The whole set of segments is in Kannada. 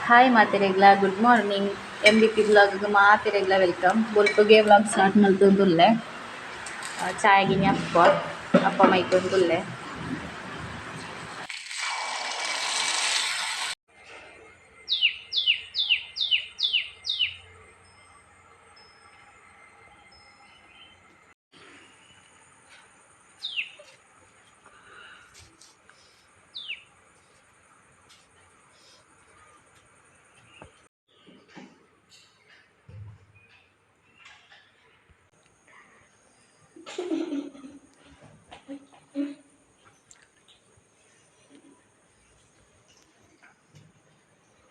ಹಾಯ್ ಮಾತೆರೆಗ್ಲ ಗುಡ್ ಮಾರ್ನಿಂಗ್ MBP ಬ್ಲಾಗ್ಗೆ ಮಾತೆರೆಗ್ಲ ವೆಲ್ಕಮ್ ಬೊಲ್ಪುಗೆ ವ್ಲಾಗ್ ಸ್ಟಾರ್ಟ್ ಮಲ್ತೊಂದುಲ್ಲೆ ಚಾಯಗಿನಿ ಅಪ್ಪ ಮೈತೊಂದುಲ್ಲೆ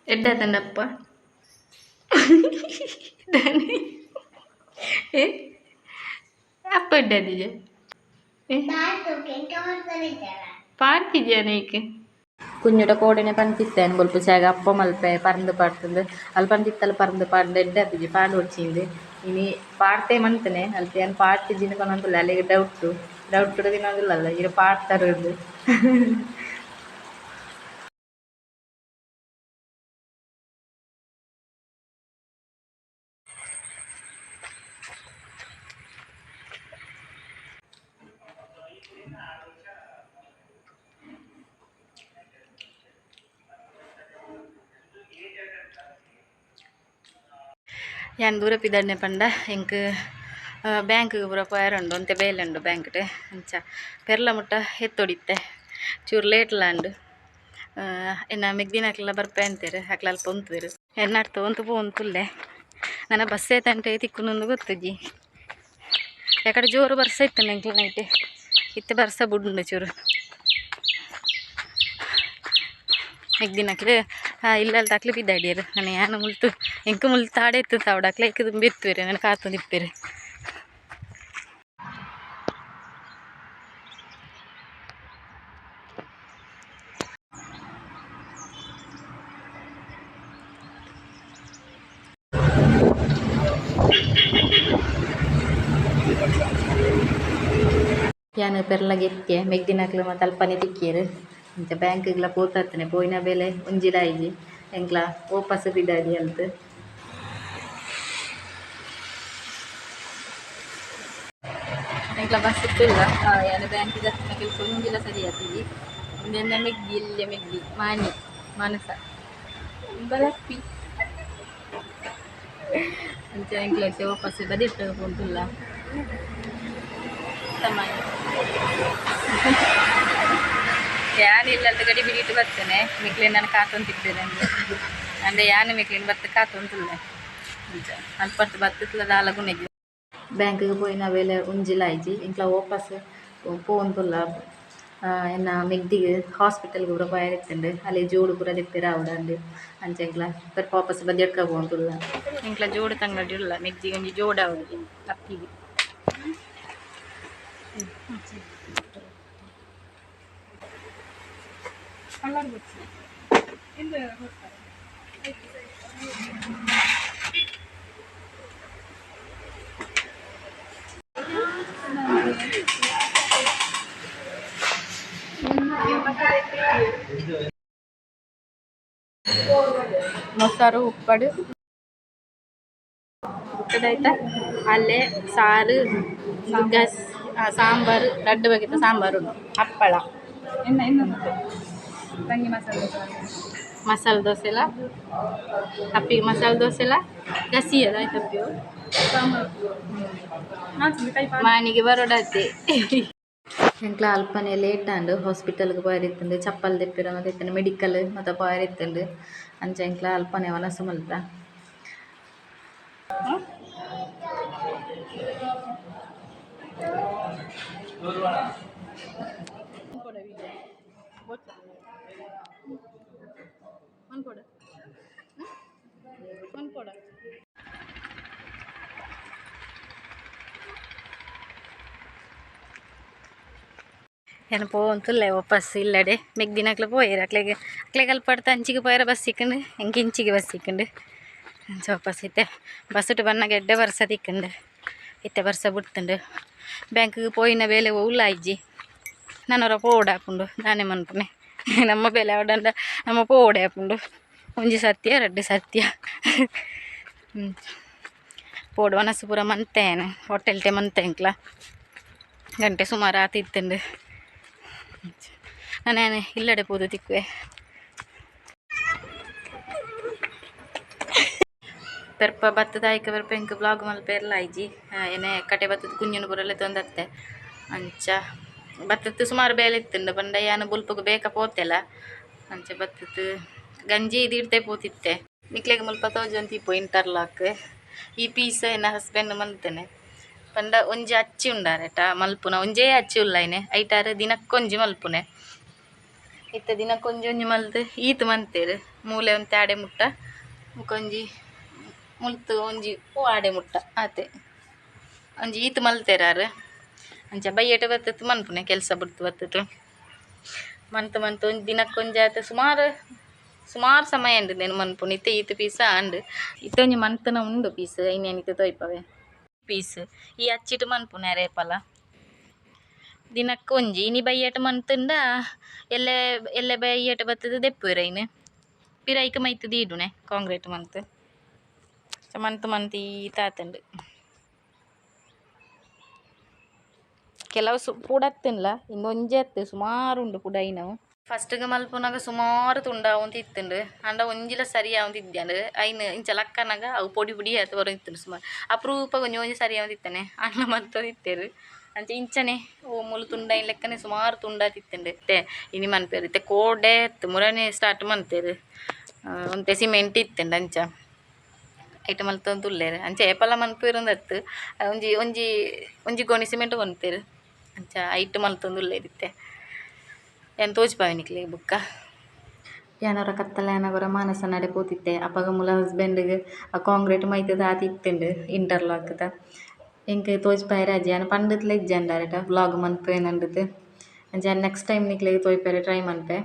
ಎಡ್ಡಾತಂಡಪ್ಪ ಅಪ್ಪ ಎಡ್ಡಾದಿದೆ ಪಾಡ್ತಿದ್ಯಾ ನೀಕೆ കുഞ്ഞുടെ കോടിനെ പണിത്തിത്തേൻ ബൊൽപ്പ് ചേക അപ്പം മൽപ്പെ പറന്ന് പാടുന്നത് ಅಲ್ಲಿ ಪಂದಿತ್ತಲ್ಲಿ ಪರಂದು ಪಾಡ್ದು ಎಡ್ಡಾತಿದ್ವಿ ಪಾಡು ಹೊಡ್ಚಿಂದು ಇನಿ ಪಾಡ್ತೇ ಮಂತನೆ ಅಲ್ಲಿ ಏನು ಪಾಡ್ತಿದ್ದೀನಿ ಕೊನಂತಿಲ್ಲ ಅಲ್ಲಿಗೆ ಡೌಟ್ ತಿನ್ನೋದಿಲ್ಲಲ್ಲ ಈಗ ಪಾಡ್ತಾರದು ಯಾನ್ ದೂರ ಪಿದಡ್ನೆ ಪಂಡ ಎಂಕ್ ಬ್ಯಾಂಕ್ಗೆ ಪೂರ ಪೋಯರುಂಡು ಒಂತೆ ಬೇಲೆಂಡು ಬ್ಯಾಂಕ್ಡ್ ಅಂಚ ಪೆರ್ಲ ಮುಟ್ಟ ಎತ್ತೊಡಿತ್ತೆ ಚೂರು ಲೇಟ್ಲಾಂಡು ಎನ್ನ ಮೆಗ್ದಿನಕ್ಲೆಲ್ಲ ಬರ್ಪೆ ಅಂತಾರೆ ಅಕ್ಲ ಅಲ್ಪ ಉಂತುವೆರು ಎನ್ನಡ್ತು ಒಂತು ಪೋಂತುಲ್ಲೆ ನನ್ನ ಬಸ್ ಏತಂಟೆ ತಿಕ್ಕುನೊಂದು ಗೊತ್ತಜ್ಜಿ ಯಾಕಡೆ ಜೋರು ಬರ್ಸ ಇತ್ತು ನಂಗೆ ನೈಟ್ ಇತ್ತೆ ಬರ್ಸ ಬುಡ್ಡು ಚೂರು ಮೆಗ್ದಿನಕ್ಲೆ ಇಲ್ಲಲ್ಲಿ ತಕ್ಲಿ ಬಿದ್ದಾಡಿಯರು ನಾನು ಯಾನು ಮುಲ್ತು ಎಂಕ ಮುಲ್ತು ಆಡೆ ಇತ್ತು ತಾವಡಕ್ಲೆ ಎಂಕ ತುಂಬಿ ಇತ್ತುವೇರೆ ನಾನು ಕಾತೊಂದು ಇಪ್ಪೇರೆ ಯಾನು ಪೆರ್ಲಗೆತ್ತೆ ಮೆಗ್ದಿನಕ್ಲು ಮತ್ತು ಅಲ್ಪನೆ ತಿಕ್ಕಿಯರು ಇಂಚ ಬ್ಯಾಂಕ್ಗೆಲ್ಲ ಪೋತಾತನೆ ಪೋಯಿನ ಬೇಲೆ ಒಂಜಿಲಾಯಿಜಿ ಎಂಕ್ಲ ವಾಪಸ್ ಬಿಡಾಡಿ ಅಂತ ಎಂಕ್ಲ ಬಸ್ ಇತ್ತಿಲ್ಲ ಯಾನು ಬ್ಯಾಂಕಿಗೆ ಕೆಲಸ ಒಂಜಿಲ ಸರಿ ಆತೀವಿ ಒಂದೆಂದ ಮೆಗ್ದಿ ಇಲ್ಲೇ ಮೆಗ್ದಿ ಮಾನಸ ಬಲಪ್ಪಿ ಅಂಚ ಎಂಕ್ಲೈತೆ ವಾಪಸ್ ಬದಿಟ್ಟು ಹೋಗುದಿಲ್ಲ ಯಾನು ಇಲ್ಲದ ಗಡಿ ಬಿಡಿಟ್ಟು ಬರ್ತೇನೆ ಮಿಕ್ಲಿನ ನಾನು ಕಾತೊಂತಿದ್ದೇನೆ ಅಂದರೆ ಯಾನು ಮಿಕ್ಲಿನ ಬತ್ತ ಕಾತೊಂತಿಲ್ಲ ಅಲ್ಪಟ್ಟು ಬತ್ತದ ಆಲಗುನೆಗೆ ಬ್ಯಾಂಕಿಗೆ ಪೋಯಿನ ವೇಳೆ ಉಂಜಿಲಾಯ್ಜಿ ಇಂಕ್ಲ ವಾಪಸ್ ಪೋಂತುಲ್ಲ ಎನ್ನ ಮೆಗ್ದಿಗೆ ಹಾಸ್ಪಿಟಲ್ಗೆ ಕೂಡ ಪೋಯಿರ್ತಂಡು ಅಲ್ಲಿ ಜೋಡು ಪೂರ ತೆಪ್ಪಿರ ಅವಡಂಡು ಅಂಚೆ ಇಂಕ್ಲ ಪೆರ್ಪ ವಾಪಸ್ ಬಂದು ಎಡ್ಕ ಪೋಂತುಲ್ಲ ಇಂಕ್ಲ ಜೋಡು ತಂಗಡಿ ಇಲ್ಲ ಮೆಗ್ದಿಗೆ ಒಂಜಿ ಜೋಡು ಅವಡಿ ಅಪ್ಪಿಗೆ ಮೊಸರು ಉಪ್ಪಡು ಉಪ್ಪದಾಯ್ತಾ ಅಲ್ಲೇ ಸಾರು ಸಾಂಬಾರು ರಡ್ಡು ಬಗೆತ ಸಾಂಬಾರು ಉಂಟು ಹಪ್ಪಳ ಮಸಾಲೆ ದೋಸೆ ಎಲ್ಲ ಅಪ್ಪಿಗೆ ಮಸಾಲೆ ದೋಸೆ ಎಲ್ಲ ಗಸಿ ಅದ ಆಯ್ತು ಮಾನಿಗೆ ಬರೋಡತ್ತೆ ಎಂಕ್ಲ ಅಲ್ಪನೆ ಲೇಟ್ ಆಂಡು ಹಾಸ್ಪಿಟಲ್ಗೆ ಪೋಯರಿತ್ತಂಡು ಚಪ್ಪಲ್ ತೆಪ್ಪಿರ ಮತ್ತೆ ಮೆಡಿಕಲ್ ಮತ್ತು ಪೋಯರಿತ್ತಂಡು ಅಂಚ ಎಂಕ್ಲ ಅಲ್ಪನೆ ವನಸು ಮಲ್ತ ಏನು ಪೋಂತುಲ್ಲೆ ವಾಪಸ್ ಇಲ್ಲಡೆ ಮೆಗ್ದಿನಕ್ಲೆ ಪೋಯರು ಅಕ್ಲೆಗೆ ಅಲ್ಪಡ್ತ ಅಂಚಿಗೆ ಪೋಯರ ಬಸ್ ಸಿಕ್ಕಂಡು ಹೆಂಗೆ ಇಂಚಿಗೆ ಬಸ್ ಸಿಕ್ಕಂಡು ಅಂಚ ವಾಪಸ್ ಇತ್ತೆ ಬಸ್ ಇಟ್ಟು ಬನ್ನಾಗ ಎಡ್ಡೆ ಬರ್ಸ ತಿಕ್ಕಂಡು ಇತ್ತೆ ಬರ್ಸ ಬಿಡ್ತಂಡು ಬ್ಯಾಂಕಿಗೆ ಪೋಯಿನ ಬೇಲೆ ಉಳ್ಳಾಯ್ಜಿ ನಾನವರ ಪೋಡ ಹಾಕೊಂಡು ನಾನೇ ಮನ್ಪುನೆ ನಮ್ಮ ಬೇಲೆ ಅವಡಂಡ ನಮ್ಮ ಪೋಡೆ ಹಾಕೊಂಡು ಒಂಜಿ ಸತ್ಯ ರಡ್ಡು ಸತ್ಯ ಪೋಡು ಮನಸ್ಸು ಪೂರ ಮಂತೇನೆ ಹೊಟ್ಟೆಲ್ಟೆ ಮಂತೆಂಕ್ಲ ಗಂಟೆ ಸುಮಾರು ಆತಿತ್ತಂಡು ನಾನೇನು ಇಲ್ಲಡೆ ಪೋದು ತಿಕ್ಕುವೆ ಪೆರ್ಪ ಭತ್ತದ ಆಯ್ಕೆ ಬರ್ಪ ಎಂಕ್ ಬ್ಲಾಗ್ ಮಲ್ಪೆರ್ಲ ಆಯ್ಜಿ ಏನೇ ಕಟೆ ಭತ್ತದ ಕುಂಜುನು ಪೂರಲ್ಲ ತೊಂದತ್ತೆ ಅಂಚ ಭತ್ತದ ಸುಮಾರು ಬೇಲೆ ಇತ್ತುಂಡು ಪಂಡ ಯಾನು ಬುಲ್ಪಗೆ ಬೇಕ ಪೋತೆಲ್ಲ ಅಂಚೆ ಭತ್ತದ ಗಂಜಿ ಇದಿಡ್ತೆ ಪೋತಿತ್ತೆ ನಿಕ್ಲೆಗೆ ಮುಲ್ಪ ತೋಜೊಂತಿಪ್ಪು ಇಂಟರ್ಲಾಕ್ ಈ ಪೀಸ್ ಏನ ಹಸ್ಬೆಂಡ್ ಮಲ್ತೇನೆ ಪಂಡ ಒಂಜಿ ಅಚ್ಚಿ ಉಂಡಾರೆಟ ಮಲ್ಪುನ ಒಂಜೇ ಅಚ್ಚಿ ಉಳ್ಳಾಯ್ನೆ ಐಟಾರು ದಿನಕ್ಕೊಂಜಿ ಮಲ್ಪುನೆ ಇತ್ತ ದಿನಕ್ಕೊಂಜಿ ಒಂಜಿ ಮಲ್ತು ಈತ್ ಮಂತೇರು ಮೂಲೆ ಒಂತೆ ಆಡೆ ಮುಟ್ಟ ಮುಕೊಂಜಿ ಮುಲ್ತು ಒಂಜಿ ಆಡೆ ಮುಟ್ಟ ಆತೆ ಒಂಜಿ ಈತ್ ಮಲ್ತೇರಾರು ಅಂಚ ಬೈಯಟ ಬತ್ತತ್ತು ಮನ್ಪುನೆ ಕೆಲಸ ಬಿಡ್ತು ಬತ್ತತ್ತು ಮಂತು ಒಂದು ದಿನಕ್ಕೊಂಜಿ ಆತ ಸುಮಾರು ಸಮಯ ಉಂಡು నేను ಮನ್ಪುನೆ ಇತ್ತೆ ಈತ್ ಪೀಸ ಅಂಡು ಇತ್ತೆ ಒಂಜಿ ಮಂತನ ಉಂಡು ಪೀಸ್ ಇನ್ನೇನಿತ್ತು ತೊಯ್ಪವೆ ಪೀಸ್ ಈ ಅಚ್ಚಿಟ್ಟು ಮನ್ಪುನೆ ರೇಪಲ ದಿನಕ್ಕೊಂಜಿ ಇನಿ ಬೈಯಟ ಮಂತುಂಡ ಎಲ್ಲೆ ಬೈಯಟ ಬತ್ತದ ದೆಪ್ಪುವೆರ ಇನ್ನು ಪಿರೈಕ್ ಮೈತು ದೀಡುನೆ ಕಾಂಕ್ರೀಟ್ ಮಂತ್ ಮಂತ್ ಈ ತಾತಂಡು ಕೆಲವು ಪೂಡತ್ತಿನ್ಲ ಇನ್ನೊಂಜೆ ಅತ್ತು ಸುಮಾರು ಉಂಡು ಪುಡೈನವು ಫಸ್ಟ್ಗೆ ಮಲ್ಪುನಾಗ ಸುಮಾರು ತುಂಡಾವಂತ ಇತ್ತುಂಡು ಅಂಡ ಒಂಜಿಲ ಸರಿ ಆವಂತ ಇದ್ದಂಡು ಐನು ಇಂಚ ಲಕ್ಕನಾಗ ಅವು ಪೊಡಿ ಪುಡಿ ಆತ ಬರೋ ಇತ್ತುಂಡು ಸುಮಾರು ಅಪರೂಪ ಒಂಜಿ ಸರಿ ಆವಂತ ಇತ್ತಾನೆ ಅಣ್ಣ ಮಲ್ತೋದು ಇತ್ತೇರು ಅಂಚೆ ಇಂಚನೆ ಓ ಮುಲು ತುಂಡೈನ ಲೆಕ್ಕನೆ ಸುಮಾರು ತುಂಡಾತಿತ್ತುಂಡು ಇನಿ ಮನ್ಪೇರು ಇತ್ತೆ ಕೋಡೆ ಮುರನೆ ಸ್ಟಾರ್ಟ್ ಮನ್ತೇರು ಒಂತೆ ಸಿಮೆಂಟ್ ಇತ್ತುಂಡು ಅಂಚ ಐಟ ಮಲ್ತೊಂದು ತುಲ್ಲೇರು ಅಂಚೆ ಏಪಲ ಮನ್ಪೇರುಂದತ್ತು ಒಂಜಿ ಗೋಣಿ ಸಿಮೆಂಟ್ ಕೊನ್ತೇರು ಅಂಚ ಐಟ್ ಮಲ್ತೊಂದು ಉಲ್ಲೇರಿತ್ತೆ ಏನು ತೋಜ್ಪಾವೆ ಬುಕ್ಕ ಯಾನವರ ಕತ್ತಲ ಯಾನವರ ಮಾನಸ ನಡೆ ಪೋತಿತ್ತೆ ಅಪ್ಪಗ ಮುಲ ಹಸ್ಬೆಂಡ್ಗೆ ಆ ಕಾಂಕ್ರೀಟ್ ಮೈತದ ಆತಿತ್ತುಂಡು ಇಂಟರ್ಲಾಕ್ದ ಎಂಕ್ ತೋಜ್ಪಾಯ ರಾಜಿ ಯಾನ ಪಂಡತ್ಲ ಇಜ್ಜಂಡಾರಟ ವ್ಲಾಗ್ ಮನ್ಪೇನಂಡದು ಅಂಚ ನೆಕ್ಸ್ಟ್ ಟೈಮ್ ನಿಕ್ಲೆಗ್ ತೋಯ್ಪೆರೆ ಟ್ರೈ ಮನ್ಪೆ